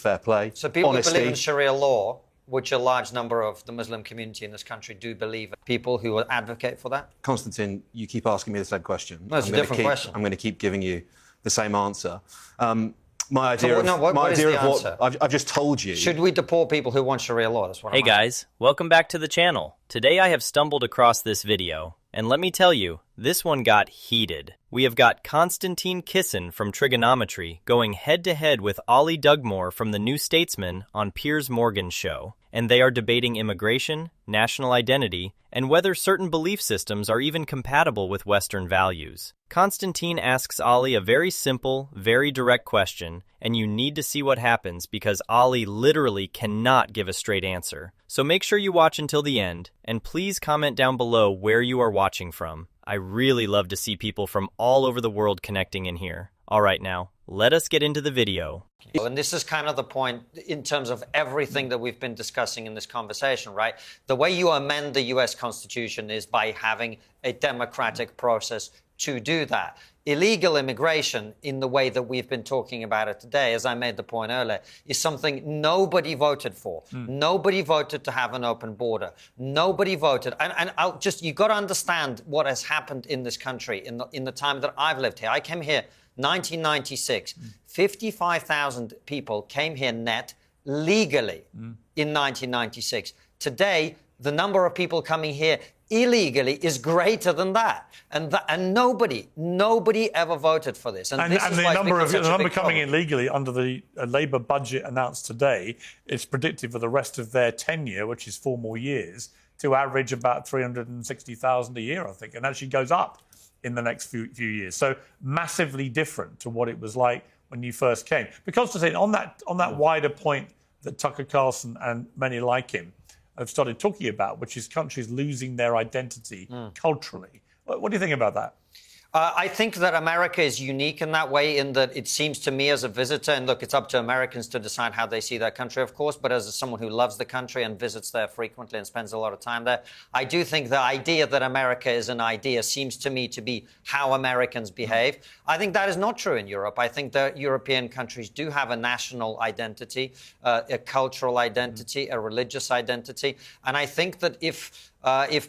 fair play, So people honesty. who believe in Sharia law, which a large number of the Muslim community in this country do believe, people who will advocate for that? Konstantin, you keep asking me the same question. No, it's a different question. I'm going to keep giving you the same answer. My idea So, of no, what is the answer? what I've just told you. Should we deport people who want Sharia law? That's what Hey I'm asking. guys, welcome back to the channel. Today I have stumbled across this video, and let me tell you, this one got heated. We have got Konstantin Kisin from Trigonometry going head-to-head with Ollie Dugmore from The New Statesman on Piers Morgan's show, and they are debating immigration, national identity, and whether certain belief systems are even compatible with Western values. Konstantin asks Ollie a very simple, very direct question, and you need to see what happens because Ollie literally cannot give a straight answer. So make sure you watch until the end, and please comment down below where you are watching from. I really love to see people from all over the world connecting in here. All right, now, let us get into the video. And this is kind of the point in terms of everything that we've been discussing in this conversation, right? The way you amend the US Constitution is by having a democratic process to do that. Illegal immigration, in the way that we've been talking about it today, as I made the point earlier, is something nobody voted for. Nobody voted to have an open border. Nobody voted. And you've got to understand what has happened in this country in the time that I've lived here. I came here 1996. 55,000 people came here net legally in 1996. Today, the number of people coming here illegally is greater than that, and nobody ever voted for this. And the number coming in legally under the Labour budget announced today is predicted for the rest of their tenure, which is 4 more years, to average about 360,000 a year, I think, and actually goes up in the next few years. So massively different to what it was like when you first came. Because to say on that wider point that Tucker Carlson and many like him have started talking about, which is countries losing their identity culturally. What do you think about that? I think that America is unique in that way, in that it seems to me as a visitor, and look, it's up to Americans to decide how they see their country, of course, but as someone who loves the country and visits there frequently and spends a lot of time there, I do think the idea that America is an idea seems to me to be how Americans behave. I think that is not true in Europe. I think that European countries do have a national identity, a cultural identity, a religious identity, and I think that if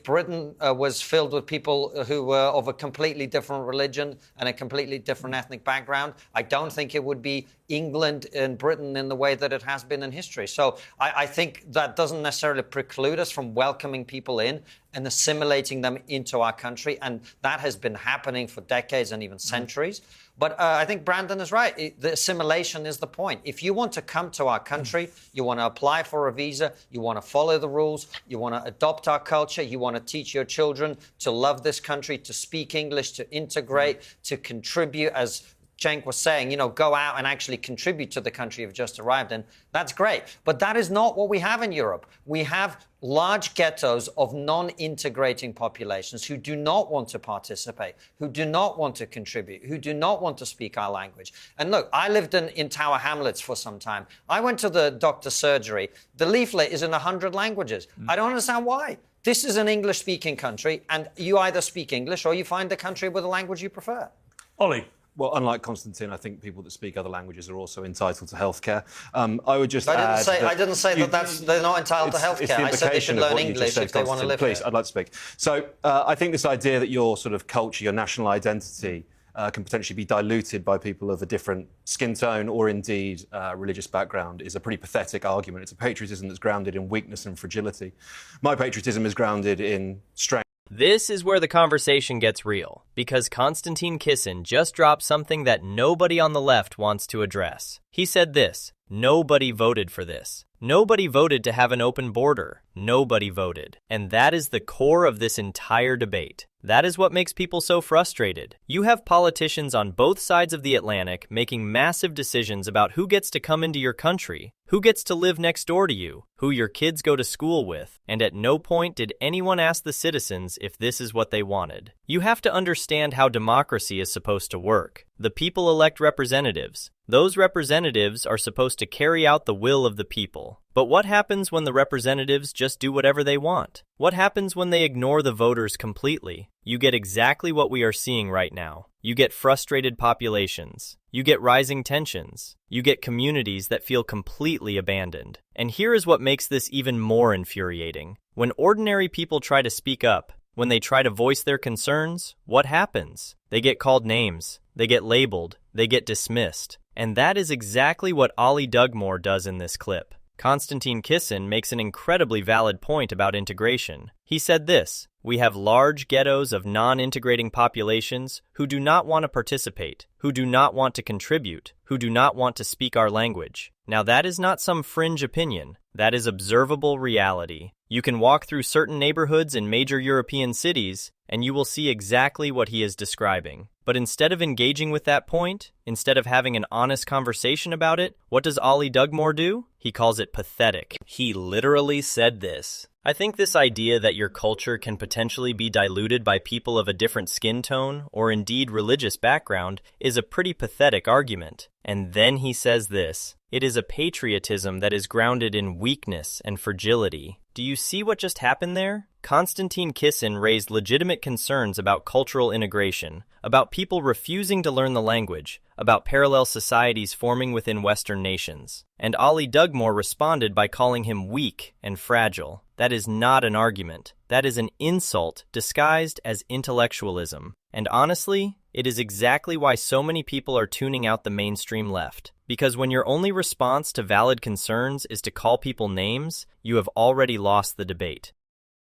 Britain was filled with people who were of a completely different religion and a completely different ethnic background, I don't think it would be England and Britain in the way that it has been in history. So I think that doesn't necessarily preclude us from welcoming people in and assimilating them into our country. And that has been happening for decades and even centuries. But I think Brandon is right. The assimilation is the point. If you want to come to our country, you want to apply for a visa, you want to follow the rules, you want to adopt our culture, you want to teach your children to love this country, to speak English, to integrate, to contribute, as Cenk was saying, go out and actually contribute to the country you've just arrived in. That's great. But that is not what we have in Europe. We have large ghettos of non-integrating populations who do not want to participate, who do not want to contribute, who do not want to speak our language. And look, I lived in Tower Hamlets for some time. I went to the doctor's surgery. The leaflet is in 100 languages. I don't understand why. This is an English-speaking country, and you either speak English or you find a country with a language you prefer. Ollie. Well, unlike Konstantin, I think people that speak other languages are also entitled to healthcare. I would just I didn't say that they're not entitled to healthcare. I said they should learn English if they want to live here. Please, I'd like to speak. So I think this idea that your sort of culture, your national identity, can potentially be diluted by people of a different skin tone or indeed religious background is a pretty pathetic argument. It's a patriotism that's grounded in weakness and fragility. My patriotism is grounded in strength. This is where the conversation gets real, because Konstantin Kisin just dropped something that nobody on the left wants to address. He said this: nobody voted for this. Nobody voted to have an open border. Nobody voted. And that is the core of this entire debate. That is what makes people so frustrated. You have politicians on both sides of the Atlantic making massive decisions about who gets to come into your country, who gets to live next door to you, who your kids go to school with, and at no point did anyone ask the citizens if this is what they wanted. You have to understand how democracy is supposed to work. The people elect representatives. Those representatives are supposed to carry out the will of the people. But what happens when the representatives just do whatever they want? What happens when they ignore the voters completely? You get exactly what we are seeing right now. You get frustrated populations. You get rising tensions. You get communities that feel completely abandoned. And here is what makes this even more infuriating. When ordinary people try to speak up, when they try to voice their concerns, what happens? They get called names, they get labeled, they get dismissed. And that is exactly what Ollie Dugmore does in this clip. Konstantin Kisin makes an incredibly valid point about integration. He said this: "We have large ghettos of non-integrating populations who do not want to participate, who do not want to contribute, who do not want to speak our language." Now that is not some fringe opinion. That is observable reality. You can walk through certain neighborhoods in major European cities, and you will see exactly what he is describing. But instead of engaging with that point, instead of having an honest conversation about it, what does Ollie Dugmore do? He calls it pathetic. He literally said this: "I think this idea that your culture can potentially be diluted by people of a different skin tone, or indeed religious background, is a pretty pathetic argument." And then he says this: "It is a patriotism that is grounded in weakness and fragility." Do you see what just happened there? Konstantin Kisin raised legitimate concerns about cultural integration, about people refusing to learn the language, about parallel societies forming within Western nations. And Ollie Dugmore responded by calling him weak and fragile. That is not an argument. That is an insult disguised as intellectualism. And honestly, it is exactly why so many people are tuning out the mainstream left. Because when your only response to valid concerns is to call people names, you have already lost the debate.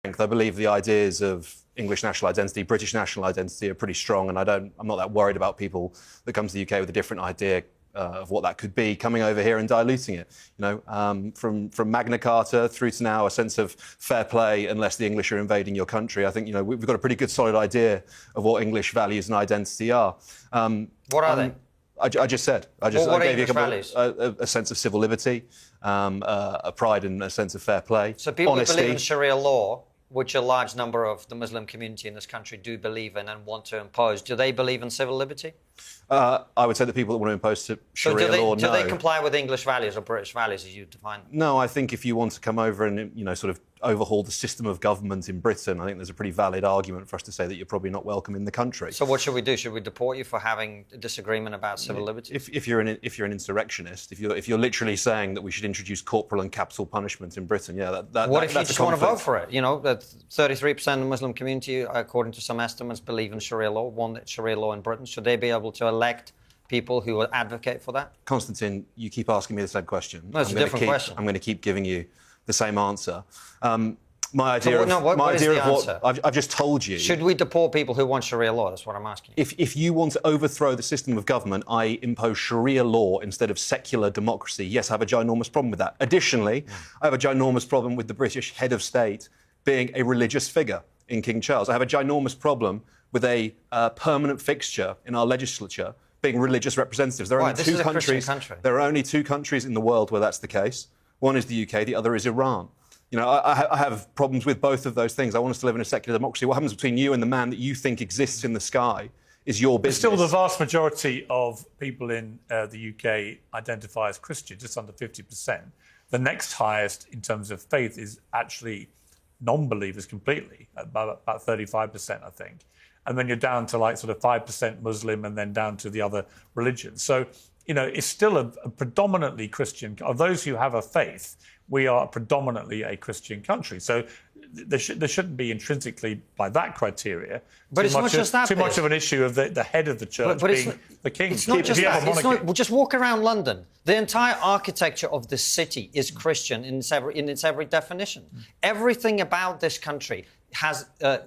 I believe the ideas of English national identity, British national identity are pretty strong, and I'm not that worried about people that come to the UK with a different idea of what that could be coming over here and diluting it. From Magna Carta through to now a sense of fair play unless the English are invading your country. I think we've got a pretty good solid idea of what English values and identity are. What are they? I just said. I gave you a sense of civil liberty, a pride and a sense of fair play. So people honesty. who believe in Sharia law, which a large number of the Muslim community in this country do believe in and want to impose, do they believe in civil liberty? I would say that people that want to impose Sharia law, do they comply with English values or British values as you define them? No, I think if you want to come over and sort of overhaul the system of government in Britain, I think there's a pretty valid argument for us to say that you're probably not welcome in the country. So what should we do? Should we deport you for having a disagreement about civil liberty? If you're an insurrectionist, if you're literally saying that we should introduce corporal and capital punishment in Britain, what if you just want to vote for it? That 33% of the Muslim community, according to some estimates, believe in Sharia law, want Sharia law in Britain. Should they be able to elect people who will advocate for that? Konstantin, you keep asking me the same question. No, it's a different question. I'm going to keep giving you the same answer. I've just told you. Should we deport people who want Sharia law? That's what I'm asking. If you want to overthrow the system of government, i.e. impose Sharia law instead of secular democracy, yes, I have a ginormous problem with that. Additionally, I have a ginormous problem with the British head of state being a religious figure in King Charles. I have a ginormous problem with a permanent fixture in our legislature being religious representatives. There are only two countries. There are only two countries in the world where that's the case. One is the UK, the other is Iran. I have problems with both of those things. I want us to live in a secular democracy. What happens between you and the man that you think exists in the sky is your business. Still, the vast majority of people in the UK identify as Christian, just under 50%. The next highest in terms of faith is actually non-believers completely, about 35%, I think. And then you're down to like sort of 5% Muslim and then down to the other religions. So, it's still a predominantly Christian. Of those who have a faith, we are predominantly a Christian country. So there shouldn't be intrinsically, by that criteria, but it's not just that. Too much of an issue of the head of the church being the king. It's not just that. We'll just walk around London. The entire architecture of this city is Christian in its every definition. Everything about this country has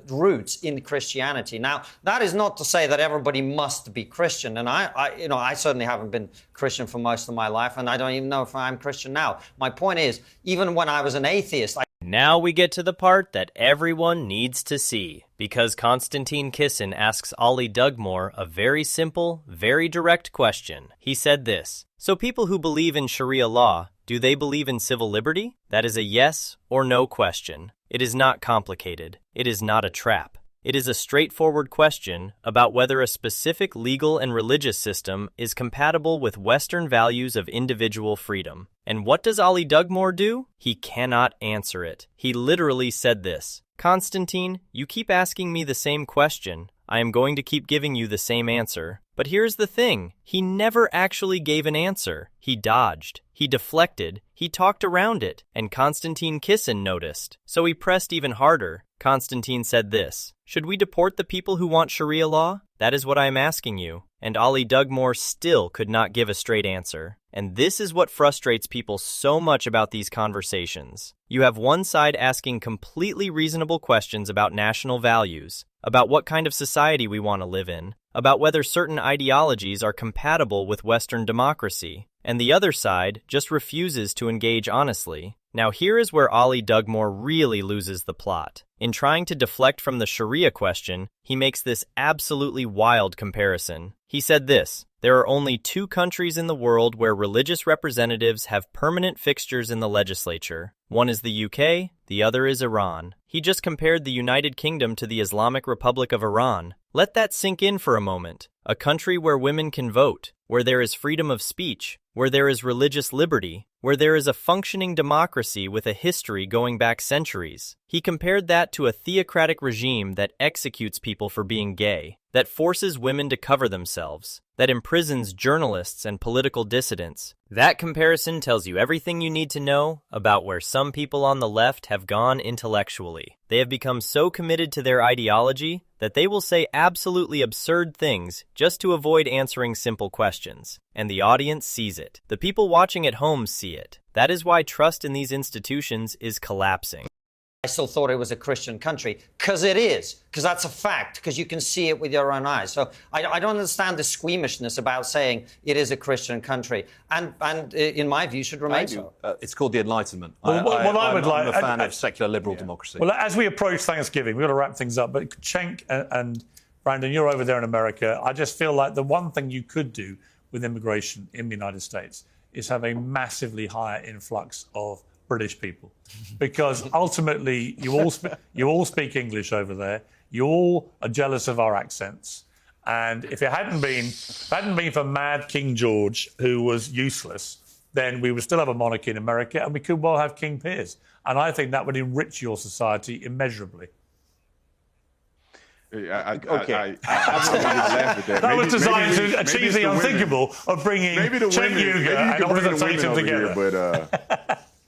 roots in Christianity. Now, that is not to say that everybody must be Christian. And I certainly haven't been Christian for most of my life, and I don't even know if I'm Christian now. My point is, even when I was an atheist, Now we get to the part that everyone needs to see, because Konstantin Kisin asks Ollie Dugmore a very simple, very direct question. He said this: "So people who believe in Sharia law, do they believe in civil liberty?" That is a yes or no question. It is not complicated. It is not a trap. It is a straightforward question about whether a specific legal and religious system is compatible with Western values of individual freedom. And what does Ollie Dugmore do? He cannot answer it. He literally said this: "Konstantin, you keep asking me the same question. I am going to keep giving you the same answer. But here's the thing. He never actually gave an answer. He dodged. He deflected. He talked around it. And Konstantin Kisin noticed. So he pressed even harder. Konstantin said this: "Should we deport the people who want Sharia law? That is what I am asking you." And Ali Dugmore still could not give a straight answer. And this is what frustrates people so much about these conversations. You have one side asking completely reasonable questions about national values, about what kind of society we want to live in, about whether certain ideologies are compatible with Western democracy, and the other side just refuses to engage honestly. Now here is where Ali Dugmore really loses the plot. In trying to deflect from the Sharia question, he makes this absolutely wild comparison. He said this: "There are only 2 countries in the world where religious representatives have permanent fixtures in the legislature. One is the UK, the other is Iran." He just compared the United Kingdom to the Islamic Republic of Iran. Let that sink in for a moment. A country where women can vote, where there is freedom of speech, where there is religious liberty, where there is a functioning democracy with a history going back centuries. He compared that to a theocratic regime that executes people for being gay, that forces women to cover themselves, that imprisons journalists and political dissidents. That comparison tells you everything you need to know about where some people on the left have gone intellectually. They have become so committed to their ideology that they will say absolutely absurd things just to avoid answering simple questions. And the audience sees it. The people watching at home see it. That is why trust in these institutions is collapsing. I still thought it was a Christian country, because it is, because that's a fact, because you can see it with your own eyes. So I don't understand the squeamishness about saying it is a Christian country, and in my view, should remain so. It's called the Enlightenment. I'm a fan of secular liberal democracy. Well, as we approach Thanksgiving, we've got to wrap things up. But Cenk and Brandon, you're over there in America. I just feel like the one thing you could do with immigration in the United States is have a massively higher influx of British people, because ultimately you all speak English over there. You all are jealous of our accents, and if it hadn't been for Mad King George, who was useless, then we would still have a monarchy in America, and we could well have King Piers. And I think that would enrich your society immeasurably. I laugh at that. That was designed to achieve the unthinkable of bringing Cenk Uygur and Oliver Tatum together. But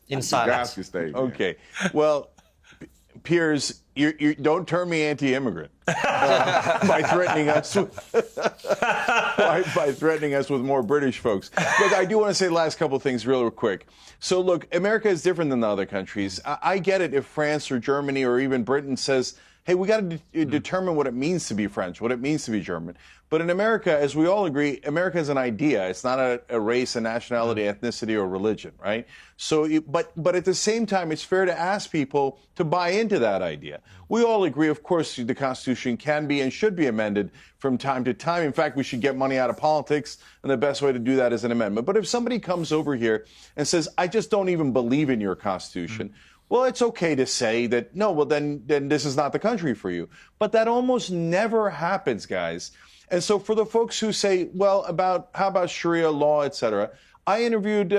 in silence. Okay. Well, Piers, you don't turn me anti-immigrant by threatening us by threatening us with more British folks. Look, I do want to say the last couple of things real quick. So, look, America is different than the other countries. I get it if France or Germany or even Britain says, hey, we got to determine what it means to be French, what it means to be German. But in America, as we all agree, America is an idea. It's not a race, a nationality, ethnicity, or religion, right? So, but at the same time, it's fair to ask people to buy into that idea. We all agree, of course, the Constitution can be and should be amended from time to time. In fact, we should get money out of politics, and the best way to do that is an amendment. But if somebody comes over here and says, I just don't even believe in your Constitution, well, it's okay to say that, no, well, then this is not the country for you. But that almost never happens, guys. And so for the folks who say, well, how about Sharia law, et cetera, I interviewed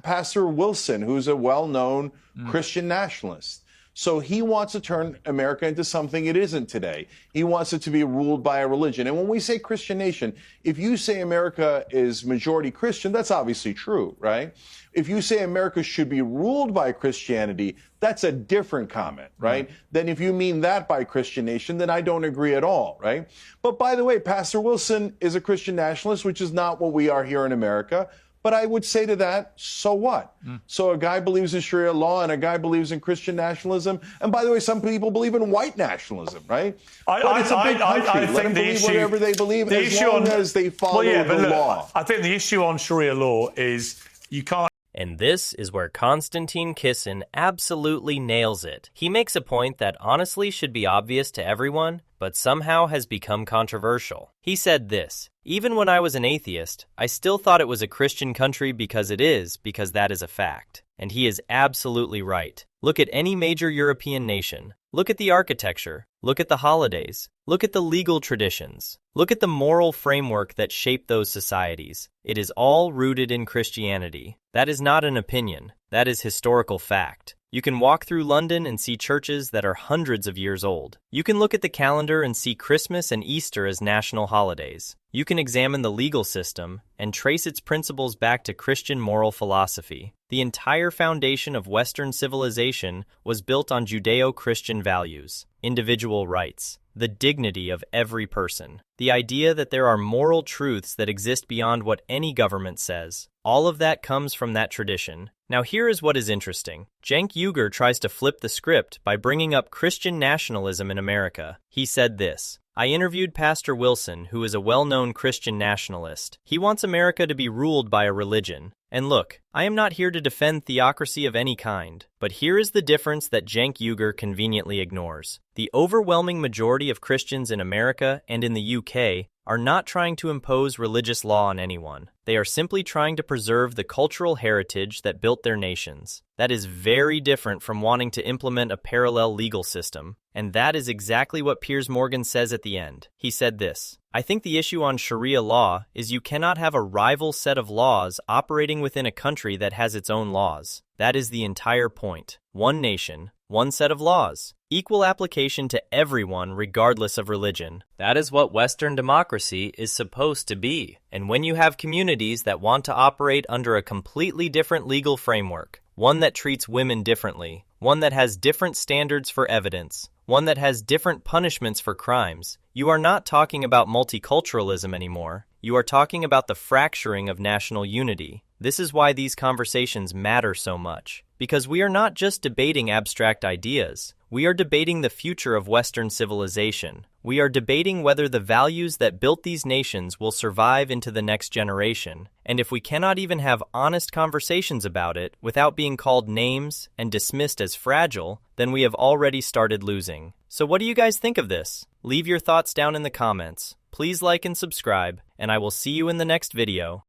Pastor Wilson, who's a well-known Christian nationalist. So he wants to turn America into something it isn't today. He wants it to be ruled by a religion. And when we say Christian nation, if you say America is majority Christian, that's obviously true, right? If you say America should be ruled by Christianity, that's a different comment, right? Then if you mean that by Christian nation, then I don't agree at all, right? But by the way, Pastor Wilson is a Christian nationalist, which is not what we are here in America. But I would say to that, so what? So a guy believes in Sharia law and a guy believes in Christian nationalism. And by the way, some people believe in white nationalism, right? I think the issue, whatever they believe, as long as they follow the law. I think the issue on Sharia law is you can't. And this is where Konstantin Kisin absolutely nails it. He makes a point that honestly should be obvious to everyone, but somehow has become controversial. He said this: even when I was an atheist, I still thought it was a Christian country because that is a fact. And he is absolutely right. Look at any major European nation. Look at the architecture. Look at the holidays. Look at the legal traditions. Look at the moral framework that shaped those societies. It is all rooted in Christianity. That is not an opinion. That is historical fact. You can walk through London and see churches that are hundreds of years old. You can look at the calendar and see Christmas and Easter as national holidays. You can examine the legal system and trace its principles back to Christian moral philosophy. The entire foundation of Western civilization was built on Judeo-Christian values, individual rights, the dignity of every person, the idea that there are moral truths that exist beyond what any government says. All of that comes from that tradition. Now here is what is interesting. Cenk Uygur tries to flip the script by bringing up Christian nationalism in America. He said this: I interviewed Pastor Wilson, who is a well-known Christian nationalist. He wants America to be ruled by a religion. And look, I am not here to defend theocracy of any kind, but here is the difference that Cenk Uygur conveniently ignores. The overwhelming majority of Christians in America and in the UK are not trying to impose religious law on anyone. They are simply trying to preserve the cultural heritage that built their nations. That is very different from wanting to implement a parallel legal system. And that is exactly what Piers Morgan says at the end. He said this: I think the issue on Sharia law is you cannot have a rival set of laws operating within a country that has its own laws. That is the entire point. One nation, one set of laws. Equal application to everyone regardless of religion. That is what Western democracy is supposed to be. And when you have communities that want to operate under a completely different legal framework, one that treats women differently, one that has different standards for evidence, one that has different punishments for crimes, you are not talking about multiculturalism anymore. You are talking about the fracturing of national unity. This is why these conversations matter so much. Because we are not just debating abstract ideas. We are debating the future of Western civilization. We are debating whether the values that built these nations will survive into the next generation. And if we cannot even have honest conversations about it without being called names and dismissed as fragile, then we have already started losing. So what do you guys think of this? Leave your thoughts down in the comments. Please like and subscribe, and I will see you in the next video.